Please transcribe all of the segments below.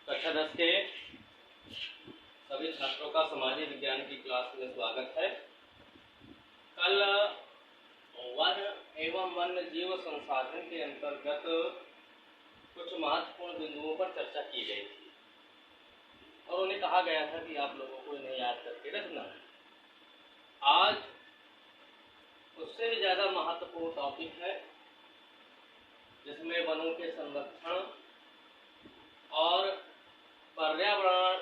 कक्षा 10 के सभी छात्रों का सामाजिक विज्ञान की क्लास में स्वागत है। कल वन एवं वन्य जीव संसाधन के अंतर्गत कुछ महत्वपूर्ण बिंदुओं पर चर्चा की गई थी और उन्हें कहा गया था कि आप लोगों को इन्हें याद करके रखना है। आज उससे भी ज़्यादा महत्वपूर्ण टॉपिक है जिसमें वनों के संरक्षण और पर्यावरण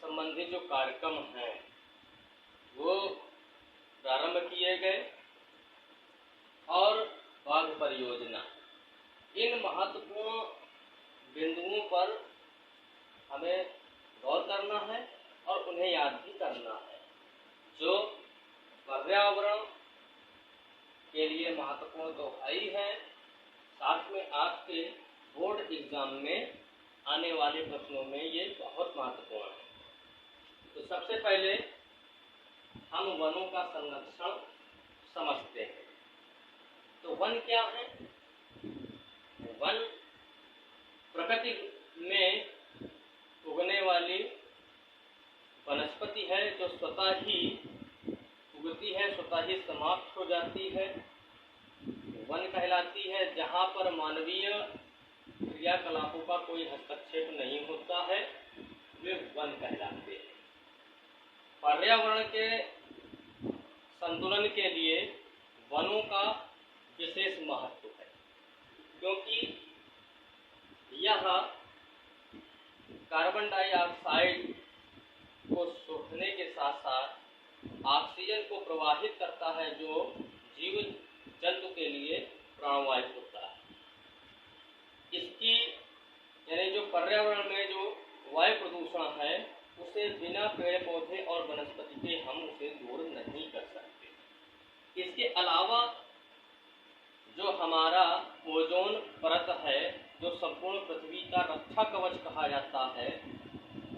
संबंधी जो कार्यक्रम हैं वो प्रारंभ किए गए और बाघ परियोजना, इन महत्वपूर्ण बिंदुओं पर हमें गौर करना है और उन्हें याद भी करना है, जो पर्यावरण के लिए महत्वपूर्ण तो है ही है, साथ में आपके बोर्ड एग्जाम में आने वाले प्रश्नों में ये बहुत महत्वपूर्ण है। तो सबसे पहले हम वनों का संरक्षण समझते हैं। तो वन क्या है? वन प्रकृति में उगने वाली वनस्पति है जो स्वतः ही उगती है, स्वतः ही समाप्त हो जाती है, वन कहलाती है। जहाँ पर मानवीय क्रियाकलापों का कोई हस्तक्षेप नहीं होता है, वे वन कहलाते हैं। पर्यावरण के संतुलन के लिए वनों का विशेष महत्व है, क्योंकि यह कार्बन डाइऑक्साइड को सोखने के साथ साथ ऑक्सीजन को प्रवाहित करता है, जो जीव जंतु के लिए प्राणवायु होता है। इसकी यानी जो पर्यावरण में जो वायु प्रदूषण है, उसे बिना पेड़ पौधे और वनस्पति के हम उसे दूर नहीं कर सकते। इसके अलावा जो हमारा ओजोन परत है, जो संपूर्ण पृथ्वी का रक्षा कवच कहा जाता है,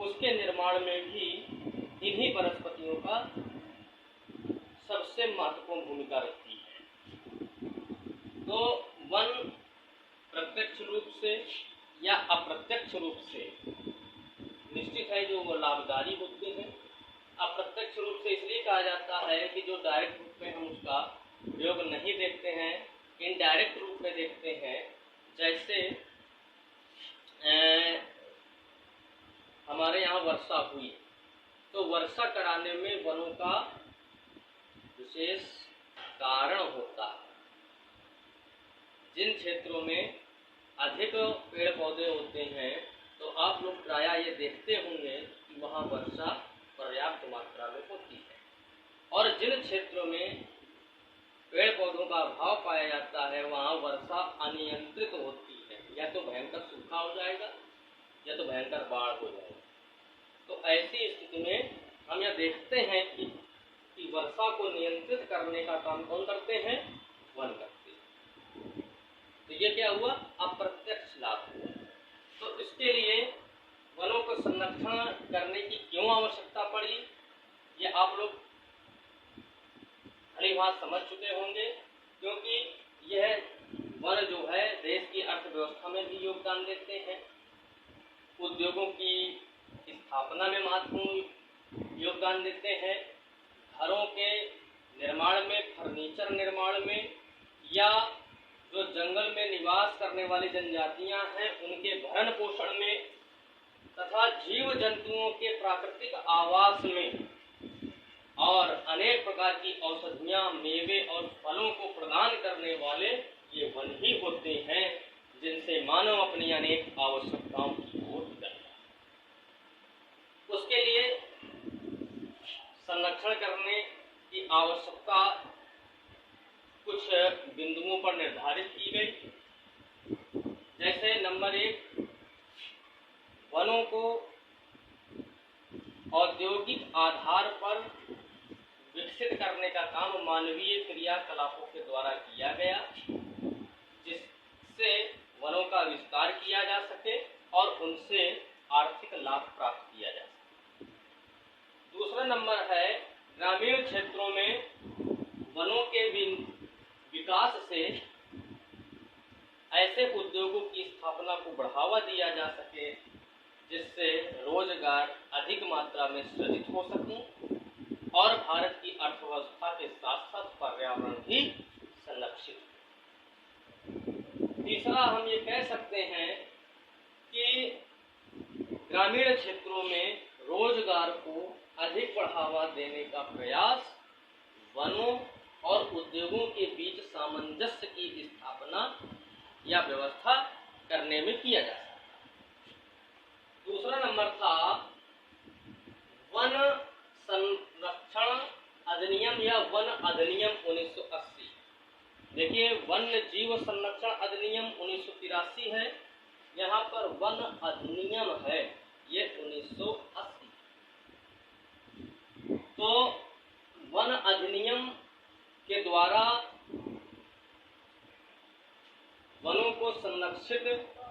उसके निर्माण में भी इन्हीं वनस्पतियों का सबसे महत्वपूर्ण भूमिका रहती है। तो वन प्रत्यक्ष रूप से या अप्रत्यक्ष रूप से निश्चित है जो वो लाभकारी होते हैं। अप्रत्यक्ष रूप से इसलिए कहा जाता है कि जो डायरेक्ट रूप में हम उसका प्रयोग नहीं देखते हैं, इनडायरेक्ट रूप में देखते हैं। जैसे हमारे यहाँ वर्षा हुई, तो वर्षा कराने में वनों का विशेष कारण होता है। जिन क्षेत्रों में अधिक पेड़ पौधे होते हैं, तो आप लोग प्रायः ये देखते होंगे कि वहाँ वर्षा पर्याप्त मात्रा में होती है, और जिन क्षेत्रों में पेड़ पौधों का अभाव पाया जाता है, वहाँ वर्षा अनियंत्रित होती है, या तो भयंकर सूखा हो जाएगा या तो भयंकर बाढ़ हो जाएगा। तो ऐसी स्थिति में हम यह देखते हैं कि वर्षा को नियंत्रित करने का काम कौन करते हैं? वन करते हैं। तो ये क्या हुआ? अप्रत्यक्ष लाभ हुआ। तो इसके लिए वनों को संरक्षण करने की क्यों आवश्यकता पड़ी, ये आप लोग भली बात समझ चुके होंगे, क्योंकि यह वन जो है देश की अर्थव्यवस्था में भी योगदान देते हैं, उद्योगों की स्थापना में महत्वपूर्ण योगदान देते हैं, घरों के निर्माण में, फर्नीचर निर्माण में, या जो जंगल में निवास करने वाली जनजातियां हैं उनके भरण पोषण में, तथा जीव जंतुओं के प्राकृतिक आवास में, और अनेक प्रकार की औषधियां, मेवे और फलों को प्रदान करने वाले ये वन ही होते हैं, जिनसे मानव अपनी अनेक आवश्यकताओं की पूर्ति करता है। उसके लिए संरक्षण करने की आवश्यकता कुछ बिंदुओं पर निर्धारित की गई। जैसे नंबर 1, वनों को औद्योगिक आधार पर विकसित करने का काम मानवीय क्रियाकलापों के द्वारा किया गया, जिससे वनों का विस्तार किया जा सके और उनसे आर्थिक लाभ प्राप्त किया जा सके। दूसरा नंबर है, ग्रामीण क्षेत्रों में वनों के विकास से ऐसे उद्योगों की स्थापना को बढ़ावा दिया जा सके जिससे रोजगार अधिक मात्रा में सृजित हो सके और भारत की अर्थव्यवस्था के साथ साथ पर्यावरण भी संरक्षित हो। तीसरा हम ये कह सकते हैं कि ग्रामीण क्षेत्रों में रोजगार को अधिक बढ़ावा देने का प्रयास वनों और उद्योगों के बीच सामंजस्य की स्थापना या व्यवस्था करने में किया जा सकता है। दूसरा नंबर था वन संरक्षण अधिनियम या वन अधिनियम 1980। देखिए, वन्य जीव संरक्षण अधिनियम 1983 है, यहाँ पर वन अधिनियम है ये 1980। तो वन अधिनियम के द्वारा वनों को संरक्षित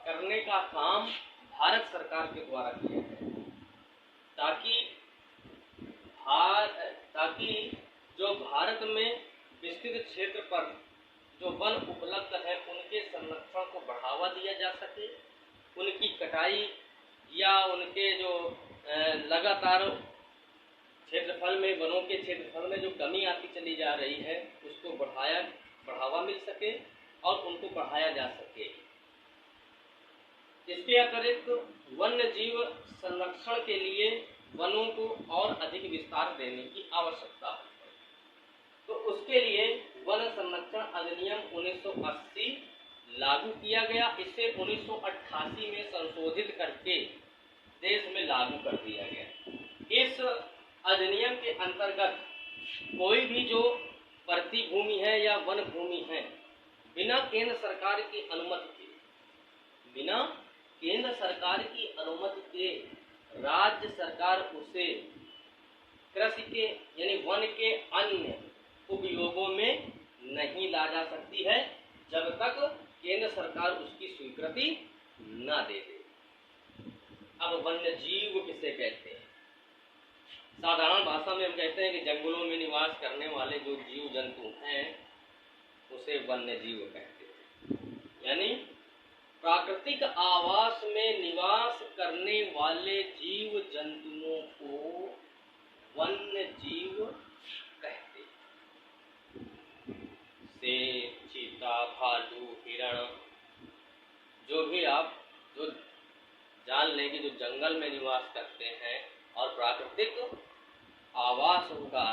करने का काम भारत सरकार के द्वारा किया गया, ताकि जो भारत में विस्तृत क्षेत्र पर जो वन उपलब्ध है उनके संरक्षण को बढ़ावा दिया जा सके, उनकी कटाई या उनके जो लगातार क्षेत्रफल में, वनों के क्षेत्रफल में जो कमी आती चली जा रही है उसको बढ़ावा मिल सके और उनको बढ़ाया जा सके। इसके अतिरिक्त वन्य जीव संरक्षण के लिए वनों को और अधिक विस्तार देने की आवश्यकता है। तो उसके लिए वन संरक्षण अधिनियम 1980 लागू किया गया। इसे 1988 में संशोधित करके देश में लागू कर दिया गया। इस अधिनियम के अंतर्गत कोई भी जो प्रतिभूमि है या वन भूमि है, बिना केंद्र सरकार की अनुमति के राज्य सरकार उसे कृषि के यानी वन के अन्य उपयोगों में नहीं ला जा सकती है जब तक केंद्र सरकार उसकी स्वीकृति न दे दे। अब वन्य जीव किसे कहते हैं? साधारण भाषा में हम कहते हैं कि जंगलों में निवास करने वाले जो जीव जंतु हैं उसे वन्य जीव कहते हैं। यानी प्राकृतिक आवास में निवास करने वाले जीव जंतुओं को वन्य जीव कहते हैं। शेर, चीता, भालू, हिरण, जो भी आप जो जान लें कि जो जंगल में निवास करते हैं और प्राकृतिक आवास उनका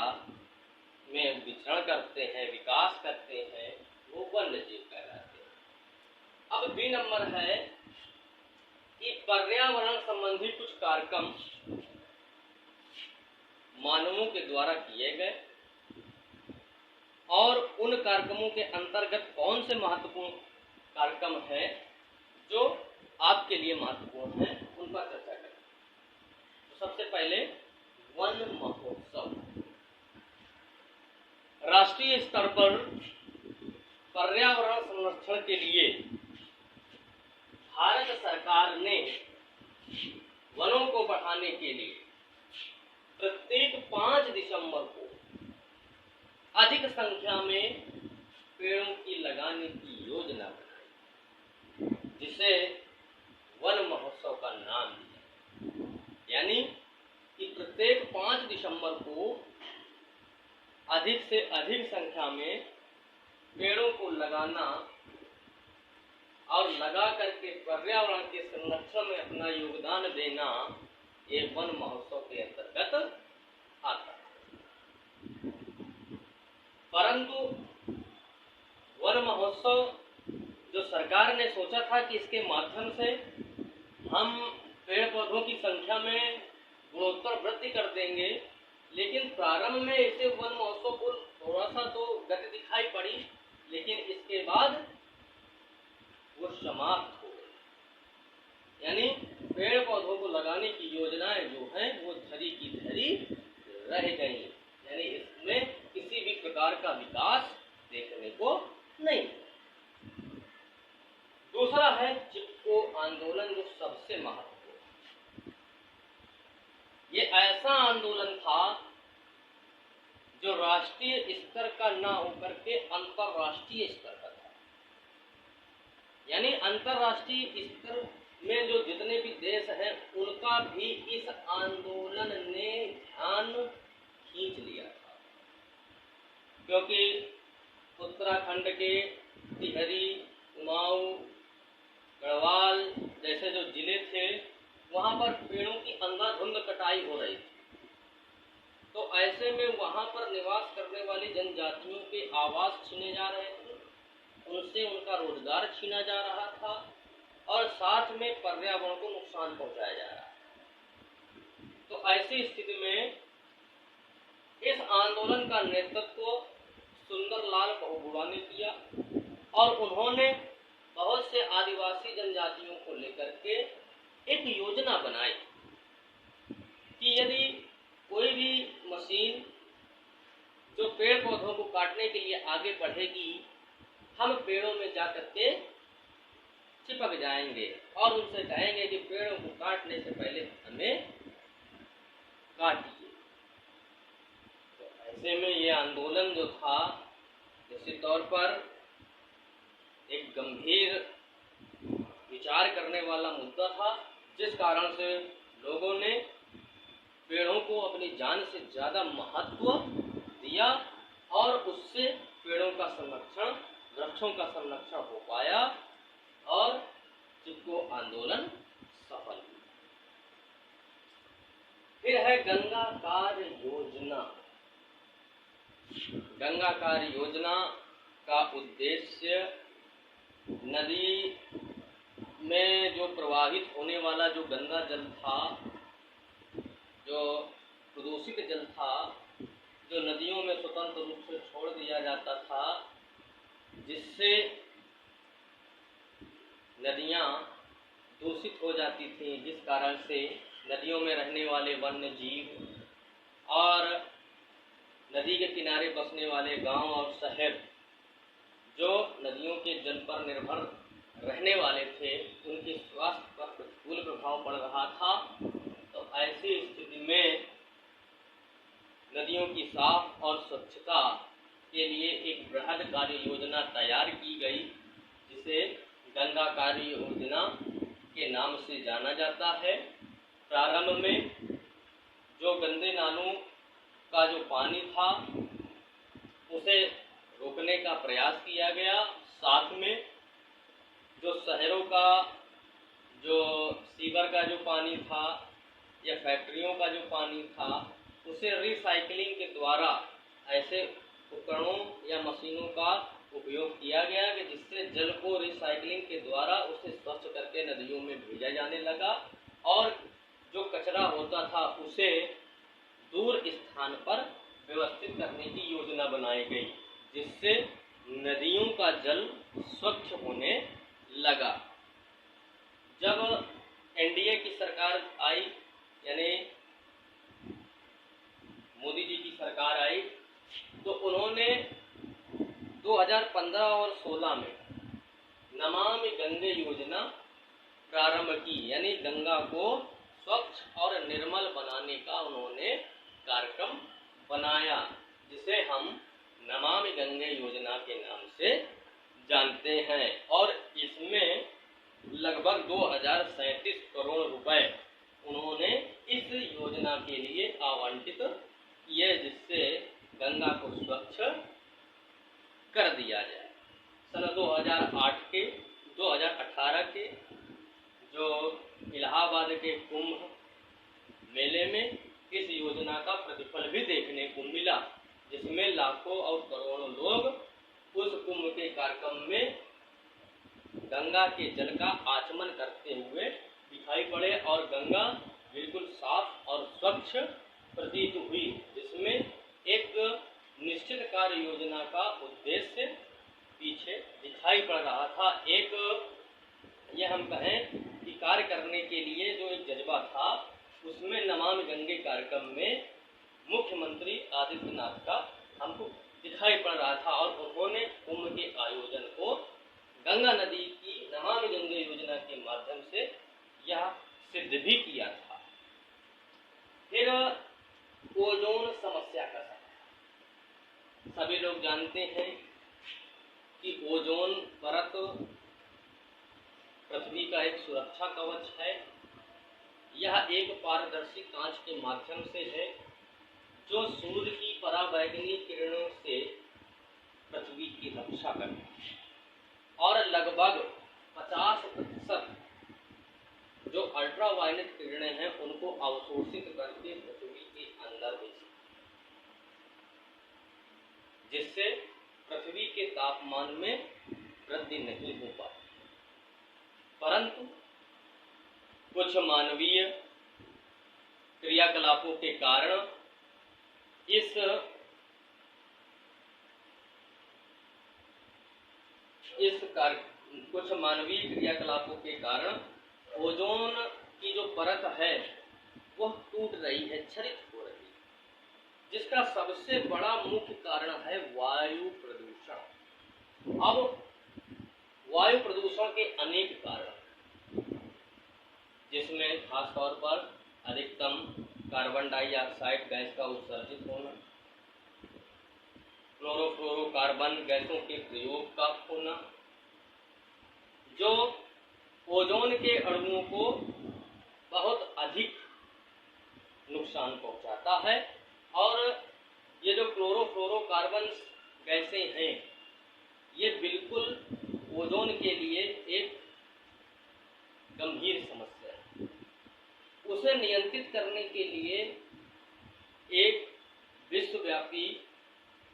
में विचरण करते हैं, विकास करते हैं, वो वन्य जीव कहलाते हैं। अब बी नंबर है कि पर्यावरण संबंधी कुछ कार्यक्रम मानवों के द्वारा किए गए और उन कार्यक्रमों के अंतर्गत कौन से महत्वपूर्ण कार्यक्रम हैं जो आपके लिए महत्वपूर्ण हैं, उन पर चर्चा करें। तो सबसे पहले वन महोत्सव। राष्ट्रीय स्तर पर पर्यावरण संरक्षण के लिए भारत सरकार ने वनों को बढ़ाने के लिए प्रत्येक 5 दिसंबर को अधिक संख्या में पेड़ों की लगाने की योजना बनाई, जिसे वन महोत्सव का नाम दिया। यानी कि प्रत्येक 5 दिसंबर को अधिक से अधिक संख्या में पेड़ों को लगाना और लगा करके पर्यावरण के संरक्षण में अपना योगदान देना, ये वन महोत्सव के अंतर्गत आता है। परंतु वन महोत्सव जो सरकार ने सोचा था कि इसके माध्यम से हम पेड़ पौधों की संख्या में गुणोत्तर वृद्धि कर देंगे, लेकिन प्रारंभ में इसे वन महोत्सव को थोड़ा सा तो गति दिखाई पड़ी, लेकिन इसके बाद वो समाप्त हो गई। यानी पेड़ पौधों को लगाने की योजनाएं जो हैं वो धरी की धरी रह गई। यानी इसमें किसी भी प्रकार का विकास देखने को नहीं। दूसरा है चिपको आंदोलन, जो सबसे महत्वपूर्ण। ये ऐसा आंदोलन था जो राष्ट्रीय स्तर का ना होकर के अंतर्राष्ट्रीय स्तर का था। यानी अंतर्राष्ट्रीय स्तर में जो जितने भी देश हैं उनका भी इस आंदोलन ने ध्यान खींच लिया था, क्योंकि उत्तराखंड के टिहरी, कुमाऊं, गढ़वाल जैसे जो जिले थे वहाँ पर पेड़ों की अंधाधुंध कटाई हो रही थी। तो ऐसे में वहाँ पर निवास करने वाली जनजातियों के आवास छीने जा रहे थे, उनसे उनका रोजगार छीना जा रहा था और साथ में पर्यावरण को नुकसान पहुंचाया जा रहा है। तो ऐसी स्थिति में इस आंदोलन का नेतृत्व सुंदरलाल बहुगुणा ने किया और उन्होंने बहुत से आदिवासी जनजातियों को लेकर के एक योजना बनाई कि यदि कोई भी मशीन जो पेड़ पौधों को काटने के लिए आगे बढ़ेगी, हम पेड़ों में जाकर के चिपक जाएंगे और उनसे कहेंगे कि पेड़ों को काटने से पहले हमें काटिए। तो ऐसे में ये आंदोलन जो था निश्चित तौर पर एक गंभीर विचार करने वाला मुद्दा था, जिस कारण से लोगों ने पेड़ों को अपनी जान से ज़्यादा महत्व दिया और उससे पेड़ों का संरक्षण, वृक्षों का संरक्षण हो पाया और चिपको आंदोलन सफल हुआ। फिर है गंगा कार्य योजना। गंगा कार्य योजना का उद्देश्य नदी में जो प्रवाहित होने वाला जो गंगा जल था, जो प्रदूषित जल था, जो नदियों में स्वतंत्र रूप से छोड़ दिया जाता था, जिससे नदियाँ दूषित हो जाती थीं, जिस कारण से नदियों में रहने वाले वन्य जीव और नदी के किनारे बसने वाले गांव और शहर जो नदियों के जल पर निर्भर रहने वाले थे, उनके स्वास्थ्य पर प्रतिकूल प्रभाव पड़ रहा था। तो ऐसी स्थिति में नदियों की साफ और स्वच्छता के लिए एक बृहद कार्य योजना तैयार की गई, जिसे गंगा कार्य योजना के नाम से जाना जाता है। प्रारंभ में जो गंदे नालों का जो पानी था उसे रोकने का प्रयास किया गया, साथ में जो शहरों का जो सीवर का जो पानी था या फैक्ट्रियों का जो पानी था उसे रिसाइकलिंग के द्वारा ऐसे उपकरणों या मशीनों का उपयोग किया गया कि जिससे जल को रिसाइकलिंग के द्वारा उसे स्वच्छ करके नदियों में भेजा जाने लगा और जो कचरा होता था उसे दूर स्थान पर व्यवस्थित करने की योजना बनाई गई, जिससे नदियों का जल स्वच्छ होने लगा। जब एनडीए की सरकार आई, यानी मोदी जी की सरकार आई, तो उन्होंने 2015 और 16 में नमामि गंगे योजना प्रारंभ की, यानी गंगा को स्वच्छ और निर्मल बनाने का उन्होंने कार्यक्रम बनाया, जिसे हम नमामि गंगे योजना के नाम से जानते हैं। और इसमें लगभग 2037 करोड़ रुपए उन्होंने इस योजना के लिए आवंटित किए, जिससे गंगा को स्वच्छ कर दिया जाए। सन 2018 के जो इलाहाबाद के कुंभ मेले में इस योजना का प्रतिफल भी देखने को मिला, जिसमें लाखों और करोड़ों लोग उस कुंभ के कार्यक्रम में गंगा के जल का आचमन करते हुए दिखाई पड़े और गंगा बिल्कुल साफ और स्वच्छ प्रतीत हुई, जिसमें एक निश्चित कार्य योजना का उद्देश्य पीछे दिखाई पड़ रहा था। एक ये हम कहें कि कार्य करने के लिए जो एक जज्बा था, उसमें नमामि गंगे कार्यक्रम में मुख्यमंत्री आदित्यनाथ का हमको दिखाई पड़ रहा था और उन्होंने कुंभ के आयोजन को गंगा नदी की नमामि गंगे योजना के माध्यम से यह सिद्ध भी किया था। फिर ओजोन समस्या का सभी लोग जानते हैं कि ओजोन परत पृथ्वी का एक सुरक्षा कवच है। यह एक पारदर्शी कांच के माध्यम से है जो सूर्य की पराबैंगनी किरणों से पृथ्वी की रक्षा करता है और लगभग 50% जो अल्ट्रावायलेट किरणें हैं उनको अवशोषित करके पृथ्वी के अंदर भेजती है, जिससे पृथ्वी के तापमान में वृद्धि नहीं हो पाती। परंतु कुछ मानवीय क्रियाकलापों के कारण कुछ मानवीय क्रियाकलापों के कारण ओजोन की जो परत है वह टूट रही है, क्षरित हो रही है, जिसका सबसे बड़ा मुख्य कारण है वायु प्रदूषण। अब वायु प्रदूषण के अनेक कारण, जिसमें खासतौर पर अधिकतम कार्बन डाइऑक्साइड गैस का उत्सर्जित होना, क्लोरोफ्लोरोकार्बन गैसों के प्रयोग का होना, जो ओजोन के अणुओं को बहुत अधिक नुकसान पहुंचाता है। और ये जो क्लोरोफ्लोरोकार्बन गैसें हैं ये बिल्कुल ओजोन के लिए एक गंभीर समस्या है। उसे नियंत्रित करने के लिए एक विश्वव्यापी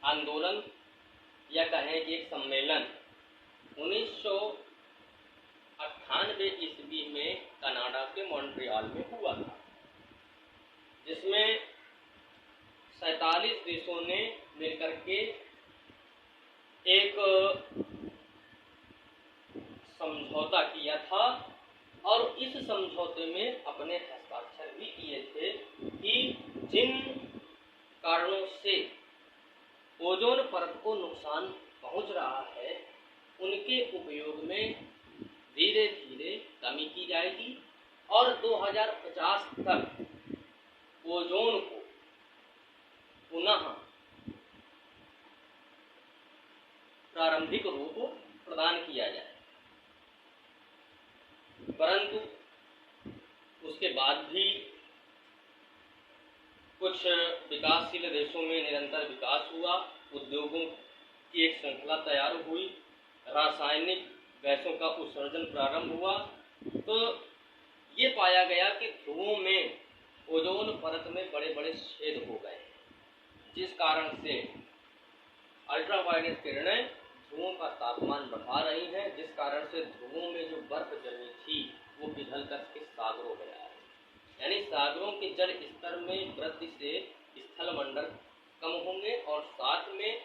आंदोलन या कहें कि एक सम्मेलन 1998 ईस्वी में कनाडा के मॉन्ट्रियल में हुआ था, जिसमें 47 देशों ने मिलकर के एक समझौता किया था और इस समझौते में अपने हस्ताक्षर भी किए थे कि जिन कारणों से ओजोन परत को नुकसान पहुंच रहा है उनके उपयोग में धीरे धीरे कमी की जाएगी और 2050 तक ओजोन को पुनः प्रारंभिक रूप प्रदान किया जाए। परंतु उसके बाद भी कुछ विकासशील देशों में निरंतर विकास हुआ, उद्योगों की एक श्रृंखला तैयार हुई, रासायनिक गैसों का उत्सर्जन प्रारंभ हुआ, तो ये पाया गया कि ध्रुवों में ओजोन परत में बड़े बड़े छेद हो गए, जिस कारण से अल्ट्रावायलेट किरणें ध्रुवों का तापमान बढ़ा रही हैं, जिस कारण से ध्रुवों में जो बर्फ जमी थी वो पिघल करके सागरों में आ रही है। यानी सागरों के जल स्तर में वृद्धि से स्थलमंडल कम होंगे और साथ में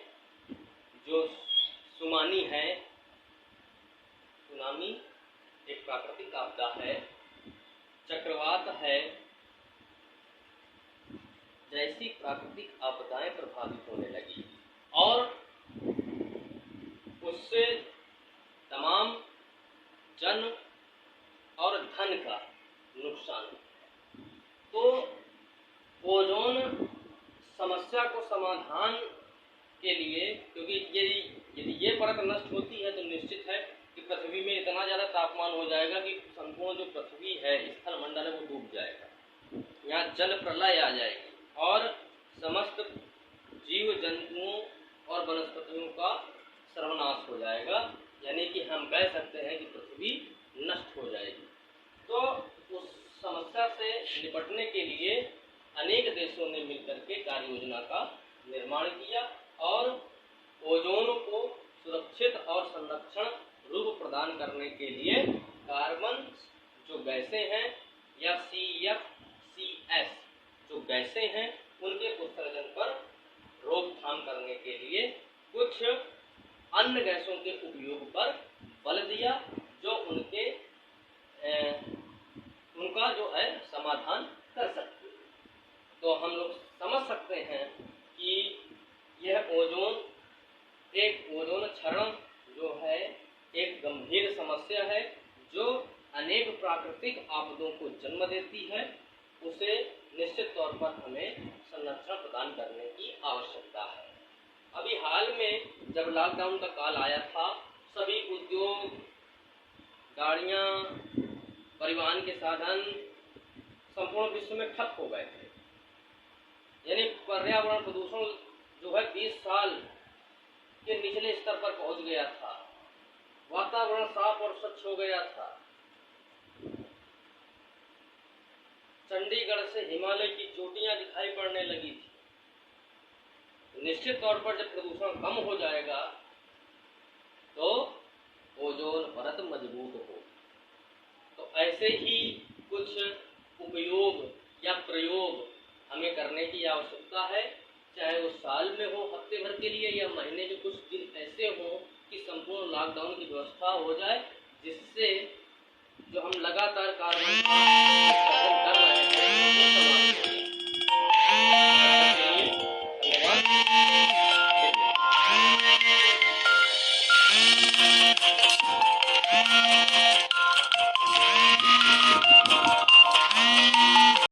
जो सुनामी है, सुनामी एक प्राकृतिक आपदा है, चक्रवात है, जैसी प्राकृतिक आपदाएं प्रभावित होने लगी और उससे तमाम जन और धन का नुकसान। तो ओजोन समस्या को समाधान के लिए, क्योंकि यदि ये परत नष्ट होती है तो निश्चित है कि पृथ्वी में इतना ज़्यादा तापमान हो जाएगा कि संपूर्ण जो पृथ्वी है, स्थल मंडल है, वो डूब जाएगा, यहाँ जल प्रलय आ जाएगी और समस्त जीव जंतुओं और वनस्पतियों का सर्वनाश हो जाएगा। यानी कि हम कह सकते हैं कि पृथ्वी नष्ट हो जाएगी। तो उस समस्या से निपटने के लिए अनेक देशों ने मिलकर के कार्य योजना का निर्माण किया और ओजोन को सुरक्षित और संरक्षण रूप प्रदान करने के लिए कार्बन जो गैसें हैं या CFCs जो गैसें हैं उनके उत्सर्जन पर रोकथाम करने के लिए कुछ अन्य गैसों के उपयोग पर बल दिया, जो उनका जो है समाधान कर सकते हैं। तो हम लोग समझ सकते हैं कि यह ओजोन क्षरण जो है एक गंभीर समस्या है जो अनेक प्राकृतिक आपदों को जन्म देती है। उसे निश्चित तौर पर हमें संरक्षण प्रदान करने की आवश्यकता है। अभी हाल में जब लॉकडाउन का काल आया था, सभी उद्योग गाड़ियाँ, परिवहन के साधन संपूर्ण विश्व में ठप हो गए थे। यानी पर्यावरण प्रदूषण जो है 20 साल के निचले स्तर पर पहुंच गया था। वातावरण साफ और स्वच्छ हो गया था। चंडीगढ़ से हिमालय की चोटियां दिखाई पड़ने लगी थी। निश्चित तौर पर जब प्रदूषण कम हो जाएगा तो ओजोन परत मजबूत हो। तो ऐसे ही कुछ उपयोग या प्रयोग हमें करने की आवश्यकता है, चाहे वो साल में हो हफ्ते भर के लिए या महीने के कुछ दिन ऐसे हो कि संपूर्ण लॉकडाउन की व्यवस्था हो जाए, जिससे जो हम लगातार कार्बन